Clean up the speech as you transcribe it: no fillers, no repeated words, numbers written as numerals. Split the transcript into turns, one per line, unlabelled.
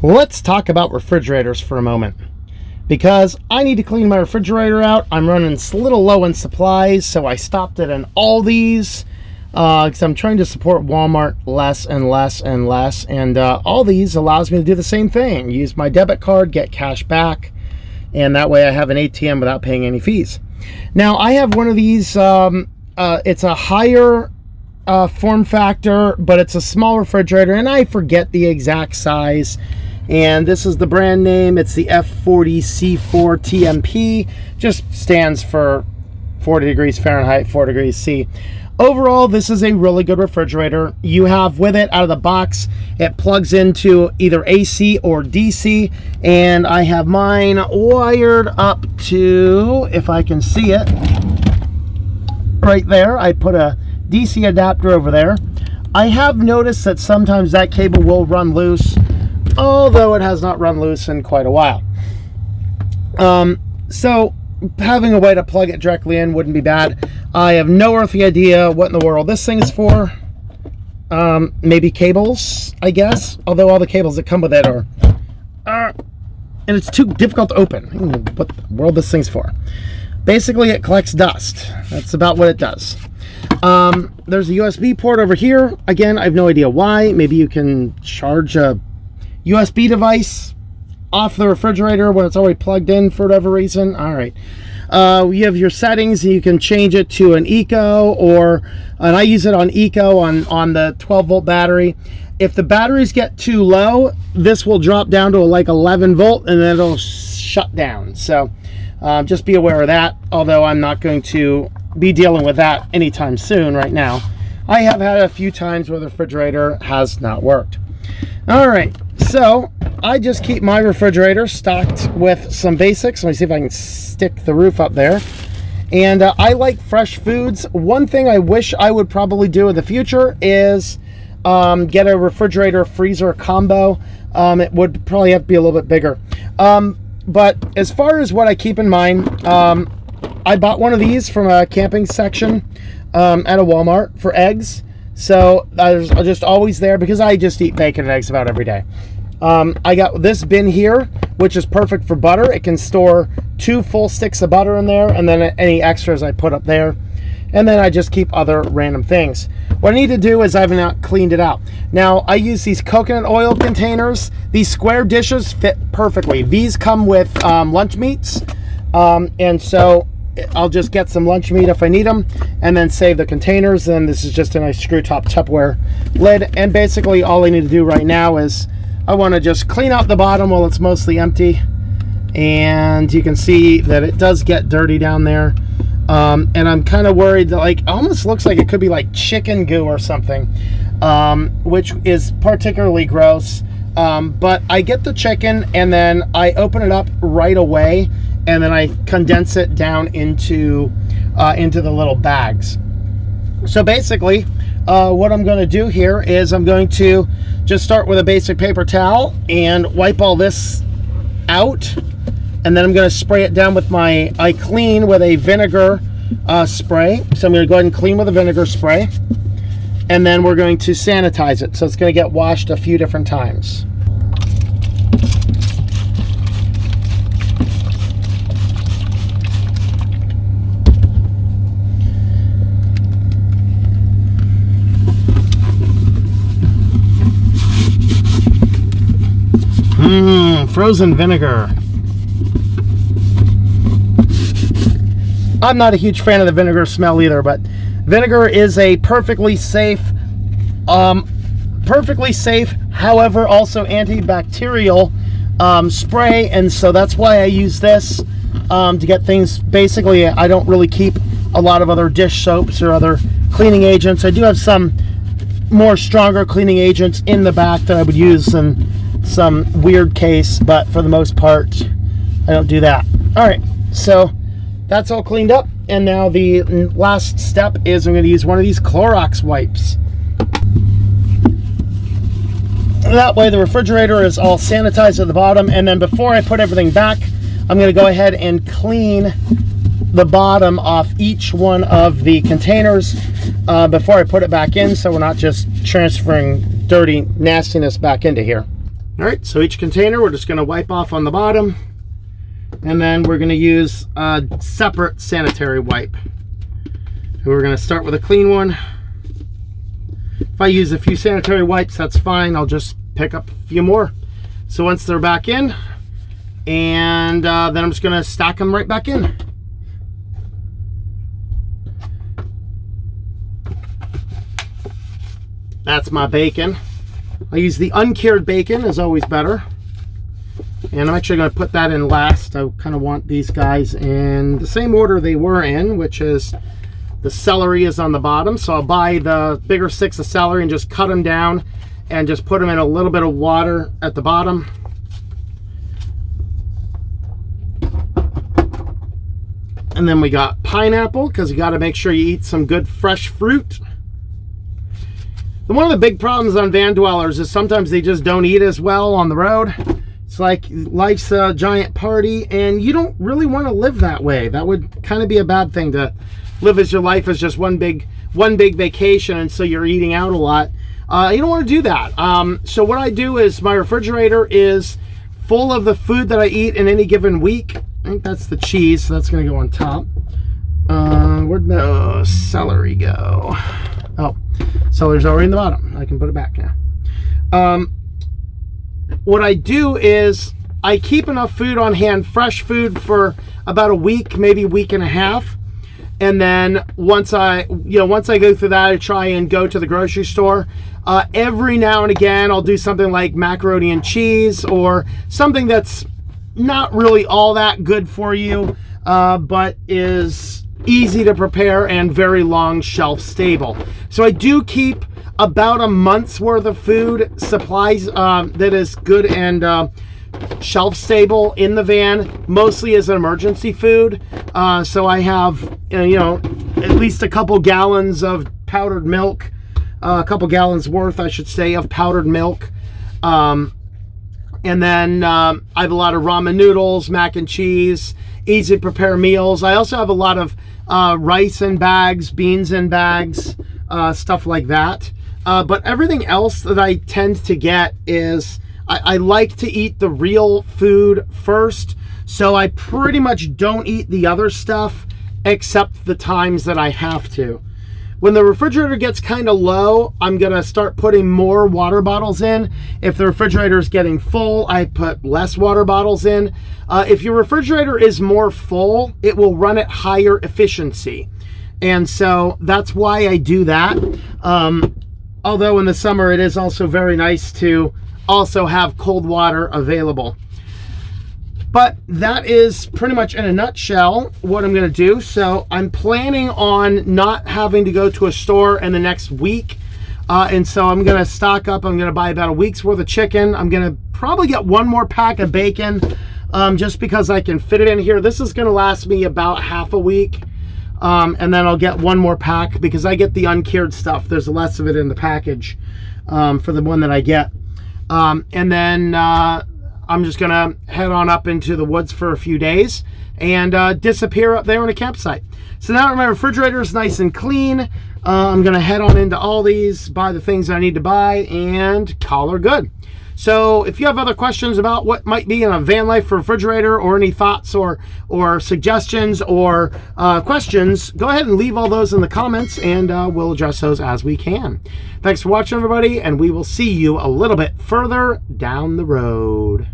Let's talk about refrigerators for a moment, because I need to clean my refrigerator out. I'm running a little low in supplies, so I stopped at an Aldi's because I'm trying to support Walmart less and less and less, and Aldi's allows me to do the same thing. Use my debit card, get cash back, and that way I have an ATM without paying any fees. Now I have one of these, it's a higher form factor, but it's a small refrigerator, and I forget the exact size. And this is the brand name. It's the F40C4 TMP. Just stands for 40 degrees Fahrenheit, 4 degrees C. Overall, this is a really good refrigerator. You have with it out of the box, it plugs into either AC or DC, and I have mine wired up to, if I can see it, right there. I put a DC adapter over there. I have noticed that sometimes that cable will run loose, although it has not run loose in quite a while. So having a way to plug it directly in wouldn't be bad. I have no earthly idea what in the world this thing is for. Maybe cables, I guess, although all the cables that come with it are and it's too difficult to open. What the world this thing's for. Basically, it collects dust. That's about what it does. There's a USB port over here. Again, I have no idea why. Maybe you can charge a USB device off the refrigerator when it's already plugged in for whatever reason. All right. You have your settings, and you can change it to an eco, and I use it on eco on the 12-volt battery. If the batteries get too low, this will drop down to like 11 volt, and then it'll shut down. So just be aware of that, although I'm not going to be dealing with that anytime soon right now. I have had a few times where the refrigerator has not worked. All right, so I just keep my refrigerator stocked with some basics. Let me see if I can stick the roof up there. And I like fresh foods. One thing I wish I would probably do in the future is get a refrigerator freezer combo. It would probably have to be a little bit bigger. But as far as what I keep in mind, I bought one of these from a camping section at a Walmart for eggs. So I'm just always there because I just eat bacon and eggs about every day. I got this bin here, which is perfect for butter. It can store 2 full sticks of butter in there, and then any extras I put up there. And then I just keep other random things. What I need to do is I've not cleaned it out. Now, I use these coconut oil containers. These square dishes fit perfectly. These come with lunch meats, and so I'll just get some lunch meat if I need them, and then save the containers. And this is just a nice screw top Tupperware lid. And basically all I need to do right now is I want to just clean out the bottom while it's mostly empty. And you can see that it does get dirty down there. And I'm kind of worried that, like, almost looks like it could be like chicken goo or something, which is particularly gross. But I get the chicken, and then I open it up right away, and then I condense it down into the little bags. So basically, what I'm going to do here is I'm going to just start with a basic paper towel and wipe all this out, and then I'm going to spray it down with I clean with a vinegar spray. So I'm going to go ahead and clean with a vinegar spray, and then we're going to sanitize it. So it's going to get washed a few different times. Frozen vinegar. I'm not a huge fan of the vinegar smell either, but vinegar is a perfectly safe, however, also antibacterial spray, and so that's why I use this to get things. Basically, I don't really keep a lot of other dish soaps or other cleaning agents. I do have some more stronger cleaning agents in the back that I would use in some weird case, but for the most part I don't do that. All right, so that's all cleaned up, and now the last step is I'm going to use one of these Clorox wipes. That way the refrigerator is all sanitized at the bottom, and then before I put everything back, I'm going to go ahead and clean the bottom off each one of the containers before I put it back in, so we're not just transferring dirty nastiness back into here. All right, so each container we're just going to wipe off on the bottom, and then we're going to use a separate sanitary wipe. We're going to start with a clean one. If I use a few sanitary wipes, that's fine. I'll just pick up a few more. So once they're back in, and then I'm just going to stack them right back in. That's my bacon. I use the uncured bacon, is always better. And I'm actually going to put that in last. I kind of want these guys in the same order they were in, which is the celery is on the bottom. So I'll buy the bigger sticks of celery and just cut them down and just put them in a little bit of water at the bottom. And then we got pineapple, because you got to make sure you eat some good fresh fruit. One of the big problems on van dwellers is sometimes they just don't eat as well on the road. It's like life's a giant party, and you don't really want to live that way. That would kind of be a bad thing, to live as your life is just one big vacation, and so you're eating out a lot. You don't want to do that. So what I do is my refrigerator is full of the food that I eat in any given week. I think that's the cheese, so that's going to go on top. Where'd the celery go? Oh, celery's already in the bottom. I can put it back now. What I do is I keep enough food on hand, fresh food, for about a week, maybe a week and a half. And then once I go through that, I try and go to the grocery store. Every now and again, I'll do something like macaroni and cheese, or something that's not really all that good for you, but is easy to prepare and very long shelf stable. So I do keep about a month's worth of food supplies that is good and shelf stable in the van, mostly as an emergency food. So I have at least a couple gallons of powdered milk, a couple gallons worth, I should say, of powdered milk. And then I have a lot of ramen noodles, mac and cheese, easy to prepare meals. I also have a lot of rice in bags, beans in bags, stuff like that. But everything else that I tend to get is, I like to eat the real food first. So I pretty much don't eat the other stuff except the times that I have to. When the refrigerator gets kind of low, I'm going to start putting more water bottles in. If the refrigerator is getting full, I put less water bottles in. If your refrigerator is more full, it will run at higher efficiency. And so that's why I do that. Although in the summer, it is also very nice to also have cold water available. But that is pretty much in a nutshell what I'm going to do. So I'm planning on not having to go to a store in the next week. And so I'm going to stock up. I'm going to buy about a week's worth of chicken. I'm going to probably get one more pack of bacon just because I can fit it in here. This is going to last me about half a week. And then I'll get one more pack because I get the uncured stuff. There's less of it in the package for the one that I get. And then I'm just going to head on up into the woods for a few days and disappear up there on a campsite. So now that my refrigerator is nice and clean, I'm going to head on into Aldi's, buy the things I need to buy, and call her good. So if you have other questions about what might be in a Vanlife refrigerator, or any thoughts or suggestions or questions, go ahead and leave all those in the comments, and we'll address those as we can. Thanks for watching, everybody, and we will see you a little bit further down the road.